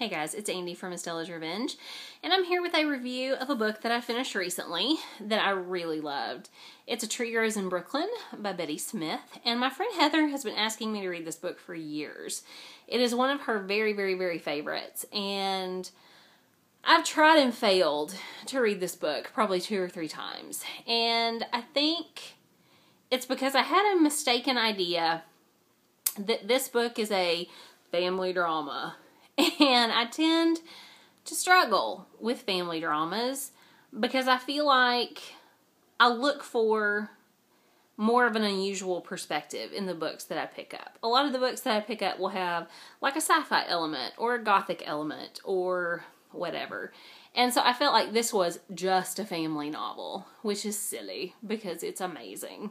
Hey guys, it's Andi from Estella's Revenge, and I'm here with a review of a book that I finished recently that I really loved. It's A Tree Grows in Brooklyn by Betty Smith, and my friend Heather has been asking me to read this book for years. It is one of her very favorites, and I've tried and failed to read this book probably 2 or 3 times, and I think it's because I had a mistaken idea that this book is a family drama. And I tend to struggle with family dramas because I feel like I look for more of an unusual perspective in the books that I pick up. A lot of the books that I pick up will have like a sci-fi element or a gothic element or whatever. And so I felt like this was just a family novel, which is silly because it's amazing.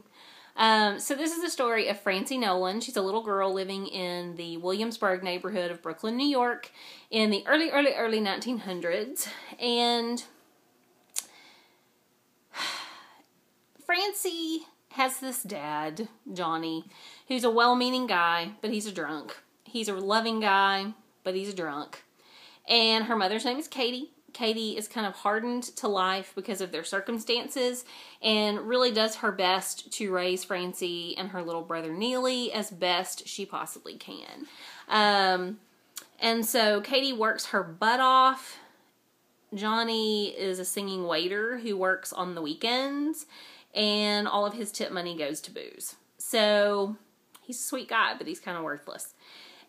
So this is the story of Francie Nolan. She's a little girl living in the Williamsburg neighborhood of Brooklyn, New York in the early 1900s. And Francie has this dad, Johnny, who's a well-meaning guy, but he's a drunk. He's a loving guy, but he's a drunk. And her mother's name is Katie. Katie is kind of hardened to life because of their circumstances and really does her best to raise Francie and her little brother Neely as best she possibly can. And so Katie works her butt off. Johnny is a singing waiter who works on the weekends, and all of his tip money goes to booze. So he's a sweet guy, but he's kind of worthless.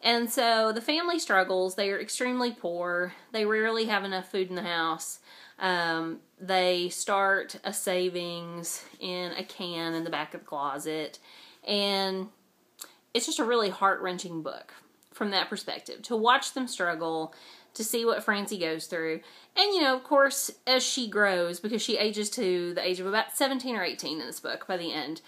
And so the family struggles. They are extremely poor. They rarely have enough food in the house. They start a savings in a can in the back of the closet. And it's just a really heart-wrenching book from that perspective. To watch them struggle, to see what Francie goes through. And, you know, of course, as she grows, because she ages to the age of about 17 or 18 in this book by the end,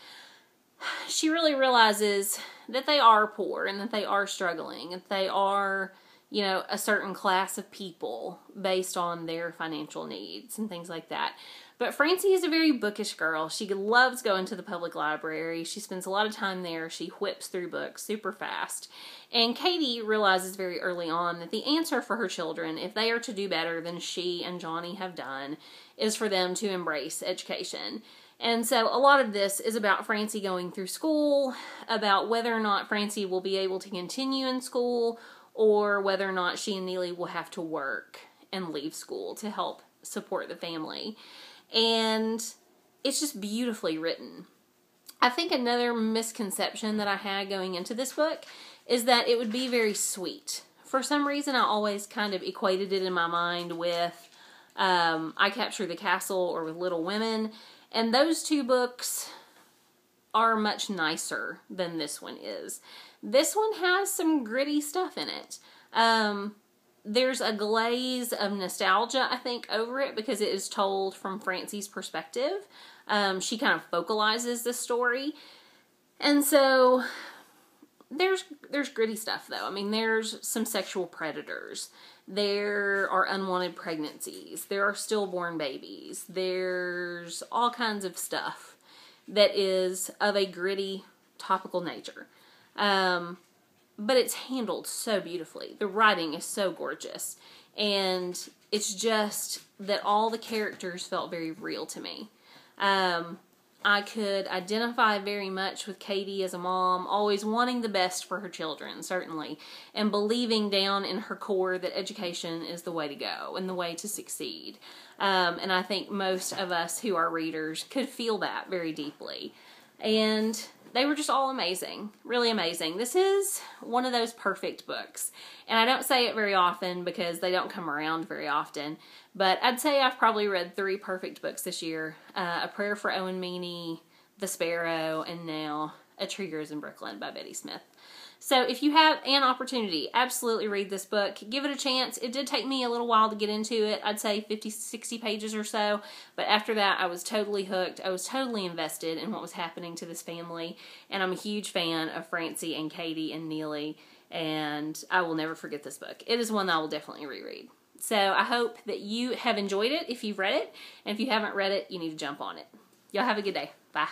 she really realizes that they are poor and that they are struggling, and they are, you know, a certain class of people based on their financial needs and things like that. But Francie is a very bookish girl. She loves going to the public library. She spends a lot of time there. She whips through books super fast. And Katie realizes very early on that the answer for her children, if they are to do better than she and Johnny have done, is for them to embrace education. And so a lot of this is about Francie going through school, about whether or not Francie will be able to continue in school, or whether or not she and Neely will have to work and leave school to help support the family. And it's just beautifully written. I think another misconception that I had going into this book is that it would be very sweet. For some reason, I always kind of equated it in my mind with I Capture the Castle or with Little Women. And those two books are much nicer than this one is. This one has some gritty stuff in it. There's a glaze of nostalgia, I think, over it because it is told from Francie's perspective. She kind of focalizes the story. And so there's gritty stuff, though. I mean, there's some sexual predators. There are unwanted pregnancies. There are stillborn babies. There's all kinds of stuff that is of a gritty, topical nature. But it's handled so beautifully. The writing is so gorgeous. And it's just that all the characters felt very real to me. I could identify very much with Katie as a mom, always wanting the best for her children, certainly, and believing down in her core that education is the way to go and the way to succeed. And I think most of us who are readers could feel that very deeply. And they were just all amazing, really amazing. This is one of those perfect books. And I don't say it very often because they don't come around very often. But I'd say I've probably read 3 perfect books this year. A Prayer for Owen Meany, The Sparrow, and now A Tree Grows in Brooklyn by Betty Smith. So if you have an opportunity, absolutely read this book. Give it a chance. It did take me a little while to get into it. I'd say 50, 60 pages or so. But after that, I was totally hooked. I was totally invested in what was happening to this family. And I'm a huge fan of Francie and Katie and Neely. And I will never forget this book. It is one that I will definitely reread. So I hope that you have enjoyed it if you've read it. And if you haven't read it, you need to jump on it. Y'all have a good day. Bye.